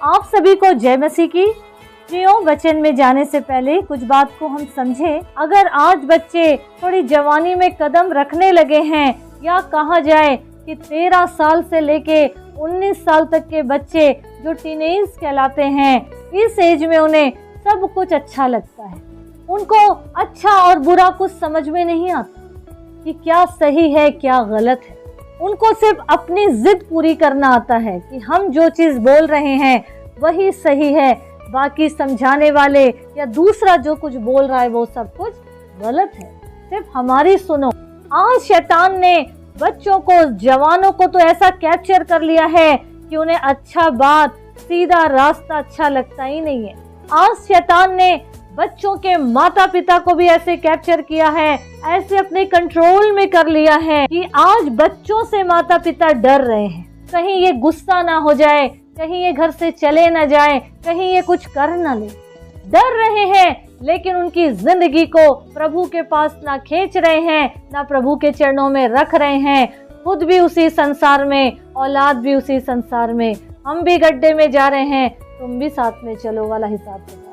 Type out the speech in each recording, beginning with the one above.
आप सभी को जय मसीह की। प्रियो, वचन में जाने से पहले कुछ बात को हम समझें। अगर आज बच्चे थोड़ी जवानी में कदम रखने लगे हैं, या कहा जाए कि 13 साल से लेके 19 साल तक के बच्चे जो टीनेज कहलाते हैं, इस एज में उन्हें सब कुछ अच्छा लगता है। उनको अच्छा और बुरा कुछ समझ में नहीं आता कि क्या सही है क्या गलत है। उनको सिर्फ अपनी जिद पूरी करना आता है कि हम जो चीज़ बोल रहे हैं वही सही है, बाकी समझाने वाले या दूसरा जो कुछ बोल रहा है वो सब कुछ गलत है, सिर्फ हमारी सुनो। आज शैतान ने बच्चों को, जवानों को तो ऐसा कैप्चर कर लिया है कि उन्हें अच्छा बात, सीधा रास्ता अच्छा लगता ही नहीं है। आज शैतान ने बच्चों के माता पिता को भी ऐसे कैप्चर किया है, ऐसे अपने कंट्रोल में कर लिया है कि आज बच्चों से माता पिता डर रहे हैं, कहीं ये गुस्सा ना हो जाए, कहीं ये घर से चले ना जाए, कहीं ये कुछ कर ना ले। डर रहे हैं, लेकिन उनकी जिंदगी को प्रभु के पास ना खींच रहे हैं, ना प्रभु के चरणों में रख रहे हैं। खुद भी उसी संसार में, औलाद भी उसी संसार में, हम भी गड्ढे में जा रहे हैं, तुम भी साथ में चलो वाला हिसाब किताब।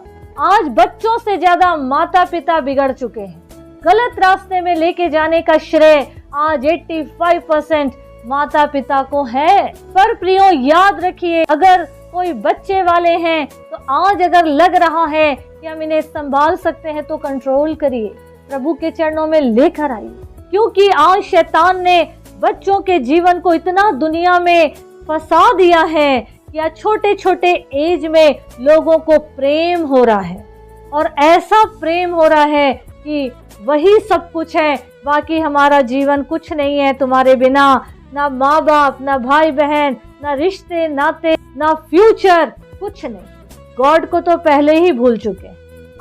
आज बच्चों से ज्यादा माता पिता बिगड़ चुके हैं। गलत रास्ते में लेके जाने का श्रेय आज 85% माता पिता को है। पर प्रियो, याद रखिए, अगर कोई बच्चे वाले हैं तो आज अगर लग रहा है कि हम इन्हें संभाल सकते हैं तो कंट्रोल करिए, प्रभु के चरणों में लेकर आइए। क्योंकि आज शैतान ने बच्चों के जीवन को इतना दुनिया में फंसा दिया है, या छोटे छोटे एज में लोगों को प्रेम हो रहा है, और ऐसा प्रेम हो रहा है कि वही सब कुछ है, बाकी हमारा जीवन कुछ नहीं है तुम्हारे बिना। ना माँ बाप, ना भाई बहन, ना रिश्ते नाते, ना फ्यूचर, कुछ नहीं। गॉड को तो पहले ही भूल चुके।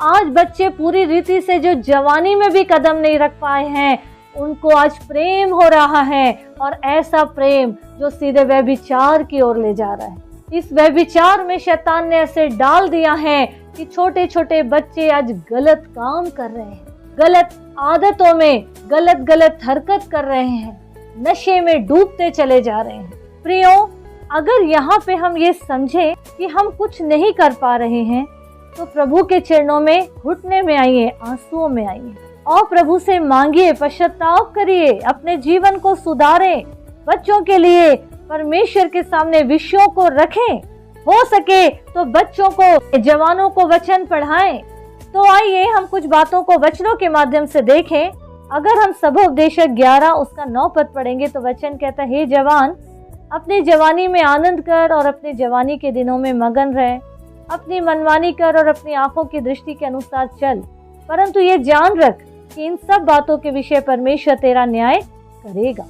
आज बच्चे पूरी रीति से जो जवानी में भी कदम नहीं रख पाए हैं, उनको आज प्रेम हो रहा है, और ऐसा प्रेम जो सीधे व्यभिचार की ओर ले जा रहा है। इस व्यभिचार में शैतान ने ऐसे डाल दिया है कि छोटे छोटे बच्चे आज गलत काम कर रहे हैं, गलत आदतों में गलत हरकत कर रहे हैं, नशे में डूबते चले जा रहे हैं। प्रियो, अगर यहाँ पे हम ये समझे कि हम कुछ नहीं कर पा रहे हैं, तो प्रभु के चरणों में घुटने में आइए, आंसुओं में आइए, और प्रभु से मांगिए, पश्चाताप करिए, अपने जीवन को सुधारें। बच्चों के लिए परमेश्वर के सामने विषयों को रखें। हो सके तो बच्चों को, जवानों को वचन पढ़ाएं। तो आइए हम कुछ बातों को वचनों के माध्यम से देखें। अगर हम सबोपदेशक 11 उसका 9 पद पढ़ेंगे तो वचन कहता है, हे जवान, अपनी जवानी में आनंद कर और अपनी जवानी के दिनों में मगन रहे, अपनी मनमानी कर और अपनी आंखों की दृष्टि के अनुसार चल, परंतु ये जान रख कि इन सब बातों के विषय परमेश्वर तेरा न्याय करेगा।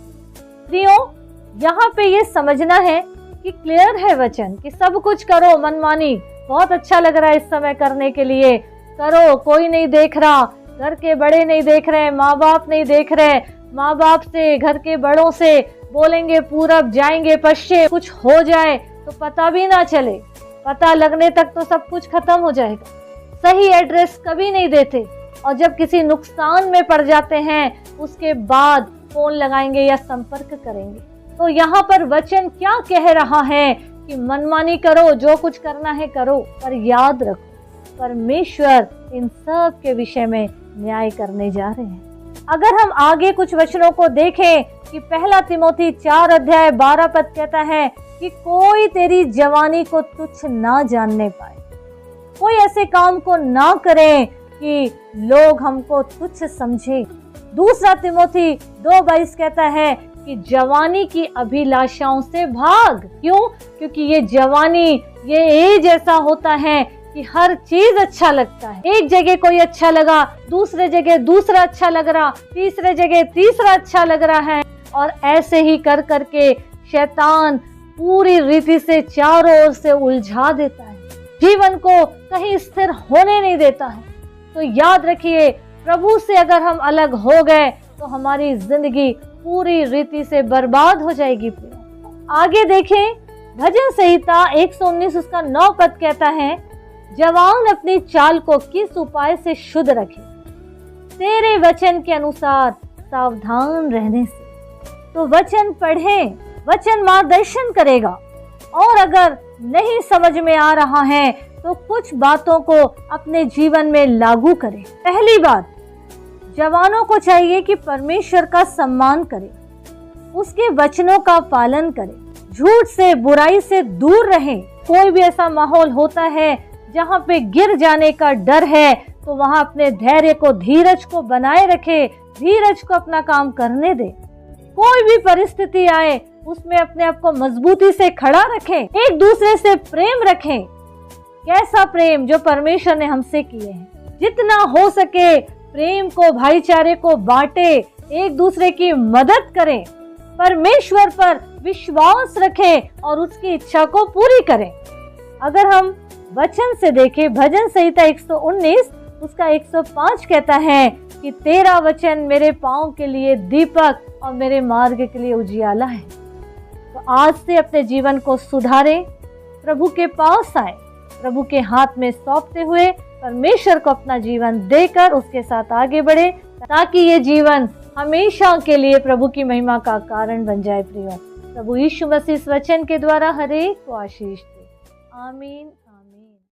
प्रियो, यहाँ पे ये समझना है कि क्लियर है वचन कि सब कुछ करो, मनमानी बहुत अच्छा लग रहा है इस समय करने के लिए, करो, कोई नहीं देख रहा, घर के बड़े नहीं देख रहे, माँ बाप नहीं देख रहे, माँ बाप से, घर के बड़ों से बोलेंगे पूरब, जाएंगे पश्चिम, कुछ हो जाए तो पता भी ना चले, पता लगने तक तो सब कुछ खत्म हो जाएगा। सही एड्रेस कभी नहीं देते, और जब किसी नुकसान में पड़ जाते हैं उसके बाद फोन लगाएंगे या संपर्क करेंगे। तो यहाँ पर वचन क्या कह रहा है कि मनमानी करो, जो कुछ करना है करो, पर याद रखो परमेश्वर इन सब के विषय में न्याय करने जा रहे हैं। अगर हम आगे कुछ वचनों को देखें कि 1 तिमोथी 4 अध्याय 12 पद कहता है कि कोई तेरी जवानी को तुच्छ ना जानने पाए, कोई ऐसे काम को ना करे कि लोग हमको तुच्छ समझे। 2 तिमोथी 2:22 कहता है कि जवानी की अभिलाषाओं से भाग। क्यों? क्योंकि ये जवानी, ये एज ऐसा होता है कि हर चीज अच्छा लगता है। एक जगह कोई अच्छा लगा, दूसरे जगह दूसरा अच्छा लग रहा, तीसरे जगह तीसरा अच्छा लग रहा है, और ऐसे ही कर करके शैतान पूरी रीति से चारों ओर से उलझा देता है, जीवन को कहीं स्थिर होने नहीं देता है। तो याद रखिए, प्रभु से अगर हम अलग हो गए तो हमारी जिंदगी पूरी रीति से बर्बाद हो जाएगी। आगे देखें, भजन संहिता 119 उसका 9 पद कहता है, जवान अपनी चाल को किस उपाय से शुद्ध रखे, तेरे वचन के अनुसार सावधान रहने से। तो वचन पढ़ें, वचन मार्गदर्शन करेगा। और अगर नहीं समझ में आ रहा है तो कुछ बातों को अपने जीवन में लागू करें। पहली बात, जवानों को चाहिए कि परमेश्वर का सम्मान करें, उसके वचनों का पालन करें, झूठ से बुराई से दूर रहें। कोई भी ऐसा माहौल होता है जहाँ पे गिर जाने का डर है तो वहाँ अपने धैर्य को, धीरज को बनाए रखें, धीरज को अपना काम करने दें। कोई भी परिस्थिति आए उसमें अपने आप को मजबूती से खड़ा रखें, एक दूसरे से प्रेम रखें। कैसा प्रेम जो परमेश्वर ने हमसे किए हैं। जितना हो सके प्रेम को, भाईचारे को बांटे, एक दूसरे की मदद करें, परमेश्वर पर विश्वास रखें और उसकी इच्छा को पूरी करें। अगर हम वचन से देखें, भजन संहिता 119 उसका 105 कहता है कि तेरा वचन मेरे पांव के लिए दीपक और मेरे मार्ग के लिए उजियाला है। तो आज से अपने जीवन को सुधारें, प्रभु के पास आए, प्रभु के हाथ में सौंपते हुए परमेश्वर को अपना जीवन देकर उसके साथ आगे बढ़े, ताकि ये जीवन हमेशा के लिए प्रभु की महिमा का कारण बन जाए। प्रियो, प्रभु यीशु मसीह इस वचन के द्वारा हर एक को आशीष दे। आमीन।